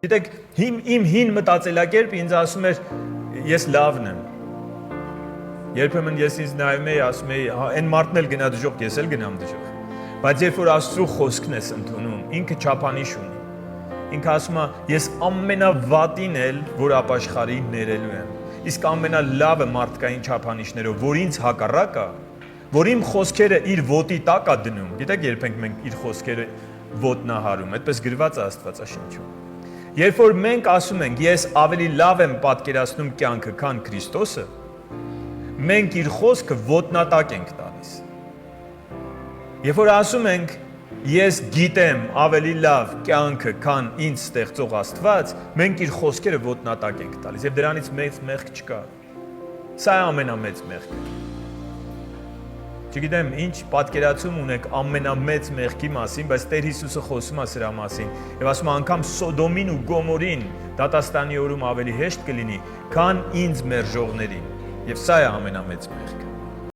Գիտեք, իմ հին մտածելակերպը ինձ ասում էր, ես լավն եմ։ Երբեմն ես ինձ նայում էի, ասում էի, այն մարդն էլ գնա դժոխք, ես էլ գնամ դժոխք։ Բայց երբ որ Աստծո խոսքն ես ընդունում, ինքը չափանիշ ունի։ Ինքը ասում է, ես ամենավատին էլ, որ ապաշխարի ներելու եմ։ Իսկ ամենալավը մարդկային չափանիշներով, որ ինձ հակառակ է, որ իմ խոսքերը իր ոտի տակ է դնում։ Գիտեք, երբ ենք մենք իր խոսքերը ոտնահարում, այդպես գրված է Աստվածաշնչում։ Երբ որ մենք ասում ենք, ես ավելի լավ եմ պատկերացնում կյանքը, քան Քրիստոսը, մենք իր խոսքը ոտնատակ ենք տալիս։ Երբ որ ասում ենք, ես գիտեմ ավելի լավ կյանքը, քան ինձ ստեղծող Աստված, մենք իր խոսքերը ոտնատակ ենք տալիս, եւ դրանից մեծ մեղք չկա։ Սա է ամենամեծ մեղքը։ Չգիտեմ, ինչ պատկերացում ունեք ամենամեծ մեղքի մասին, բայց Տեր Հիսուսը խոսում է սրա մասին եւ ասում է անգամ Սոդոմին ու Գոմորին դատաստանի օրում ավելի հեշտ կլինի, քան ինձ մերժողներին։ Եվ սա է ամենամեծ մեղքը։